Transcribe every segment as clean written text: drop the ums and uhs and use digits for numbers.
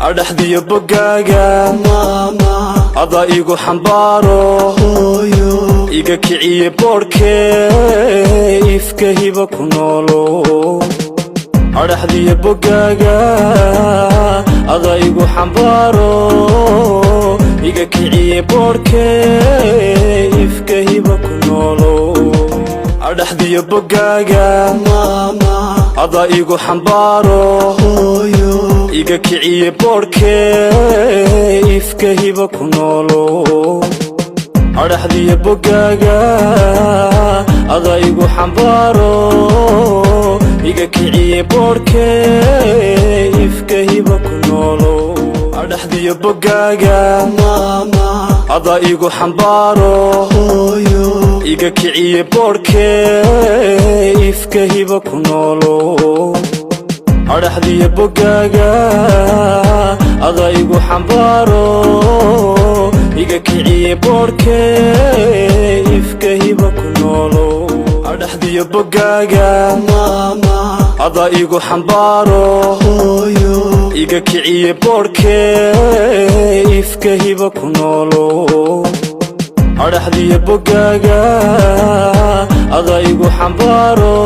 adhaxdiyo bogaaga ada igu xambaaro iga kiciye boodhkee ifka hiba ku noolo adhaxdiyo bogaaga ada igu xambaaro iga kiciye boodhkee ifka hiba ku noolo adhaxdiyo bogaaga ada igu xambaaro iga kiciye boodhkee ifka hiba ku noolo adhaxdiyo bogaaga ada igu xambaaro iga kiciye boodhkee ifka hiba ku noolo adhaxdiyo bogaaga ada igu xambaaro iga kiciye boodhkee ifka hiba ku noolo adhaxdiyo bogaaga ada igu xambaaro iga kiciye boodhkee ifka hiba ku noolo adhaxdiyo bogaaga ada igu xambaaro iga kiciye boodhkee ifka hiba ku noolo adhaxdiyo bogaaga ada igu xambaaro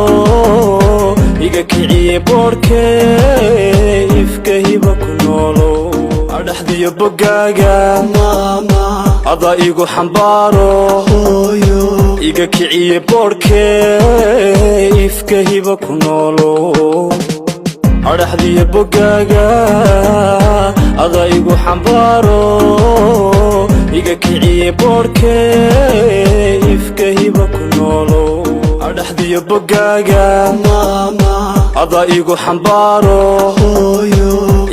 iga kiciye boodhkee ifka hiba ku noolo adhaxdiyo bogaaga ada igu xambaaro iga kiciye boodhkee ifka hiba ku noolo adhaxdiyo bogaaga ada igu xambaaro iga kiciye boodhkee ifka hiba ku noolo adhaxdiyo bogaaga ada igu xambaaro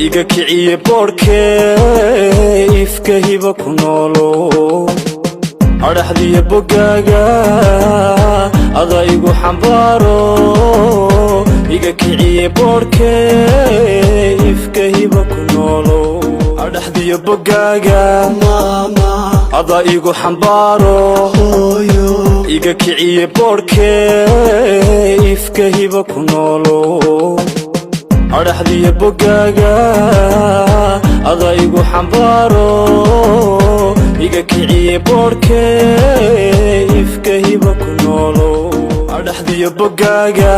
iga kiciye boodhkee ifka hiba ku noolo adhaxdiyo bogaaga ada igu xambaaro iga kiciye boodhkee ifka hiba ku noolo adhaxdiyo bogaaga ada igu xambaaro iga kiciye boodhkee ifka hiba ku noolo adhaxdiyo bogaaga ada igu xambaaro iga kiciye boodhkee ifka hiba ku noolo adhaxdiyo bogaaga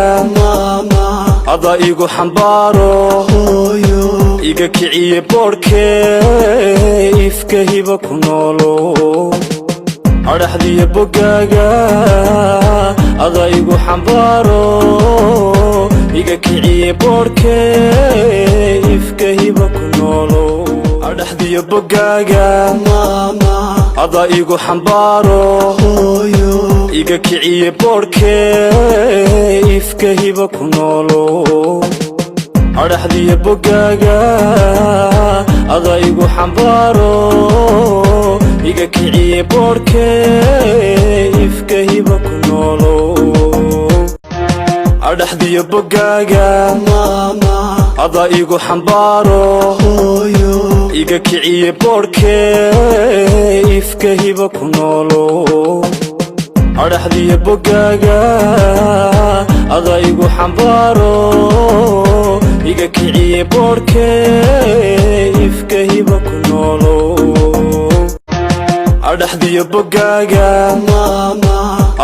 ada igu xambaaro iga kiciye boodhkee ifka hiba ku noolo adhaxdiyo bogaaga ada igu xambaaro iga kiciye boodhkee ifka hiba ku noolo adhaxdiyo bogaaga ada igu xambaaro iga kiciye boodhkee ifka hiba ku noolo adhaxdiyo bogaaga ada igu xambaaro iga kiciye boodhkee ifka hiba ku noolo adhaxdiyo bogaaga ada igu xambaaro iga kiciye boodhkee ifka hiba ku noolo adhaxdiyo bogaaga ada igu xambaaro iga kiciye boodhkee ifka hiba ku noolo adhaxdiyo bogaaga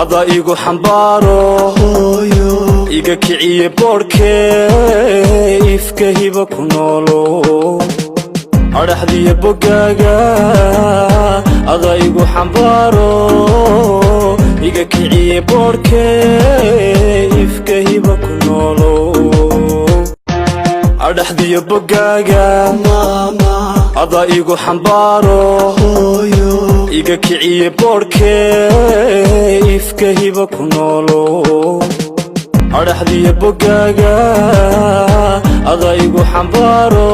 ada igu xambaaro iga kiciye boodhkee ifka hiba ku noolo adhaxdiyo bogaaga ada igu xambaaro iga kiciye boodhkee ifka hiba ku noolo adhaxdiyo bogaaga ada igu xambaaro iga kiciye boodhkee ifka hiba ku noolo adhaxdiyo bogaaga ada igu xambaaro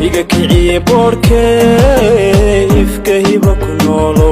iga kiciye boodhkee ifka hiba ku noolo